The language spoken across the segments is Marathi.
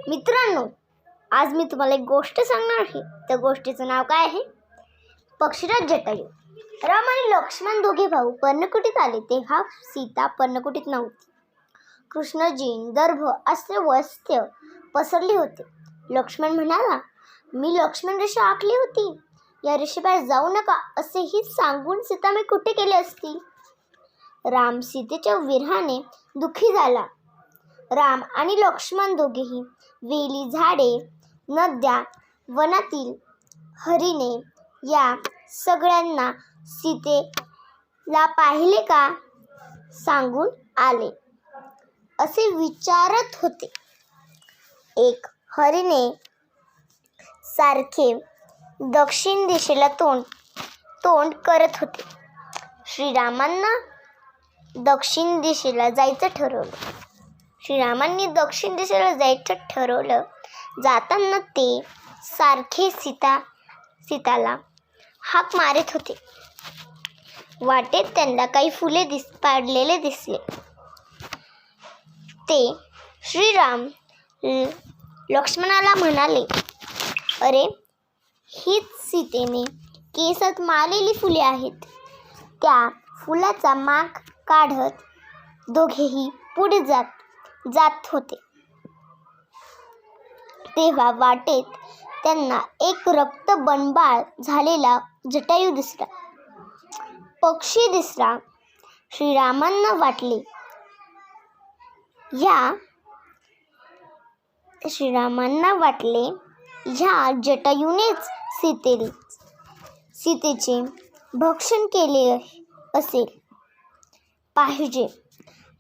मित्रांनो, आज मी तुम्हाला एक गोष्ट सांगणार आहे. त्या गोष्टीचं नाव काय आहे? पक्षीराज जटायू. राम आणि लक्ष्मण दोघे भाऊ पर्णकुटीत आले तेव्हा सीता पर्णकुटीत नव्हती. कृष्णजी दर्भ असे वस्त्र पसरले होते. लक्ष्मण म्हणाला, मी लक्ष्मण रेषा आखली होती, या रेषेबाहेर जाऊ नका असेही सांगून सीता मी कुठे गेली असती. राम सीतेच्या विरहाने दुःखी झाला. राम आणि लक्ष्मण दोघेही वेली, झाडे, नद्या, वनातील हरिणे या सगळ्यांना सीतेला पाहिले का सांगून आले असे विचारत होते. एक हरिणे सारखे दक्षिण दिशेला तोंड करत होते. श्रीरामांना दक्षिण दिशेला जायचं ठरवलं. श्रीरामांनी दक्षिण दिशेला जायचं ठरवलं. जाताना ते सारखे सीताला हाक मारत होते. वाटेत त्यांना काही फुले पाडलेले दिसले. ते श्रीराम लक्ष्मणाला म्हणाले, अरे, हीच सीतेने केसात मारलेली फुले आहेत. त्या फुलाचा माग काढत दोघेही पुढे जात होते. तेव्हा वाटेत त्यांना एक रक्तबंबाळ झालेला जटायू दिसला. पक्षी दिसला. श्रीरामांना वाटले, ह्या जटायूनेच सीतेचे भक्षण केले असेल पाहिजे.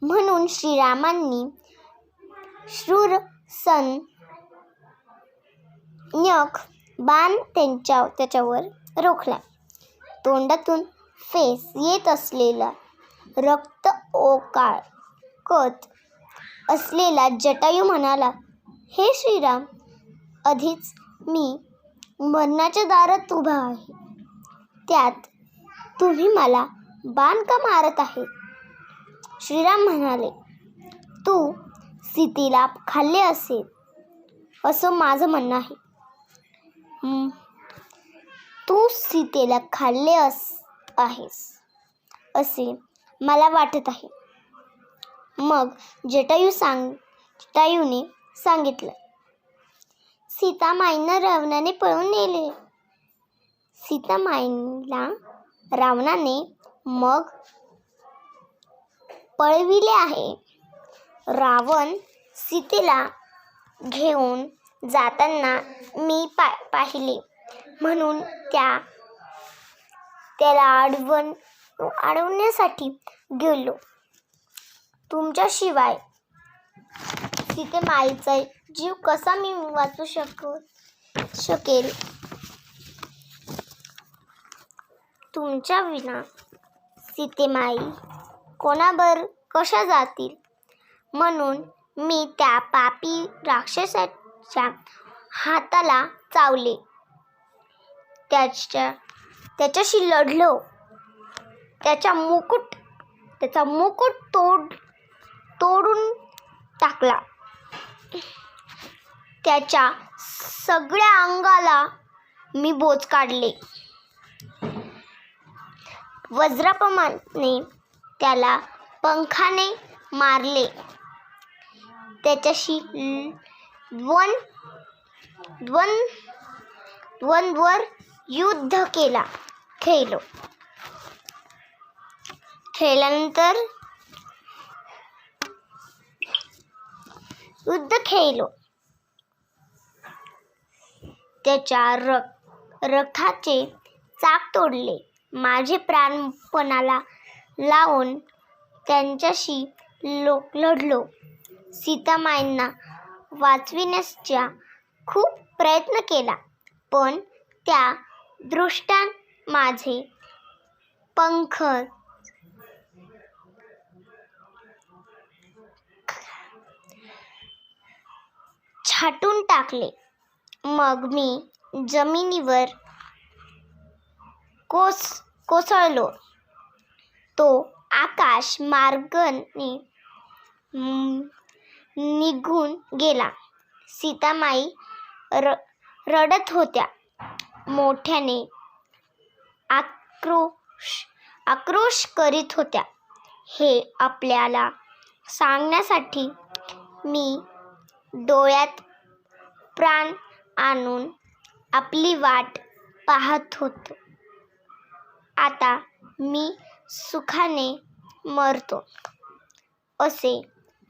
म्हणून श्रीरामांनी शूरसैन्यक बाण त्याच्यावर रोखला. तोंडातून फेस येत असलेला रक्त ओकाळत असलेला जटायू म्हणाला, हे श्रीराम, आधीच मी मरणाच्या दारात उभा आहे, त्यात तुम्ही मला बाण का मारत आहे? श्रीराम म्हणाले, तू सीतेला खाल्ले असेल असं माझं म्हणणं आहे. तू सीतेला खाल्ले आहेस असे मला वाटत आहे. मग जटायूने सांगितलं, सीतामाईंना रावणाने पळवून नेले. सीतामाईला रावणाने मग पळविले आहे. रावण सीतेला घेऊन जाताना मी पाहिले, म्हणून त्याला अडवण्यासाठी गेलो. तुमच्याशिवाय सीतेमाईचा जीव कसा मी वाचू शकेल? तुमच्या विना सीतेमाई कोणाबर कशा जातील? म्हणून मी त्या पापी राक्षसाच्या हाताला चावले, त्याच्याशी लढलो. त्याचा मुकुट तोडून टाकला. त्याच्या सगळ्या अंगाला मी बोच काढले. वज्राप्रमाणे त्याला पंखाने मारले. त्याच्याशी द्वंद्वर युद्ध खेळलो. त्याच्या रथाचे चाक तोडले. माझे प्राण पणाला लावून त्यांच्याशी लढलो. सीतामाईंना वाचविण्याचा खूप प्रयत्न केला, पण त्या दुष्टान माझे पंख छाटून टाकले. मग मी जमिनीवर कोसळलो. तो आकाश मार्गाने निघून गेला. सीतामाई रडत होत्या. मोठ्याने आक्रोश करीत होत्या. हे आपल्याला सांगण्यासाठी मी डोळ्यात प्राण आणून आपली वाट पाहत होतो. आता मी सुखाने मरतो असे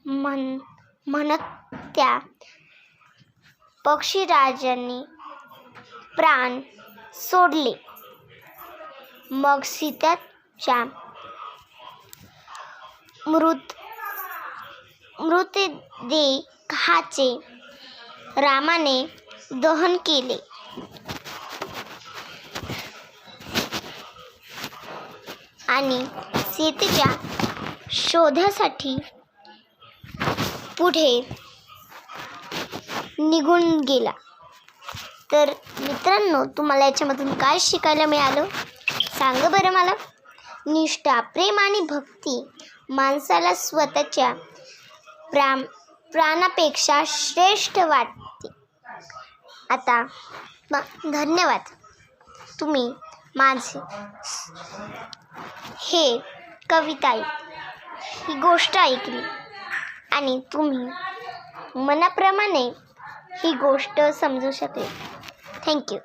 म्हणत त्या पक्षीराजांनी प्राण सोडले. मग सीतेच्या मृतदेहाचे रामाने दहन केले. आणि सीतेच्या शोधासाठी पुढे निघून गेला. तर मित्रांनो, तुम्हाला याच्यामधून काय शिकायला मिळालं सांगा बरं मला. निष्ठा, प्रेम आणि भक्ती माणसाला स्वतःच्या प्राणापेक्षा श्रेष्ठ वाटते. आता धन्यवाद. तुम्ही माझे हे कविता ही गोष्ट ऐकली आणि तुम्ही मनाप्रमाणे ही गोष्ट समजू शकले. थँक्यू.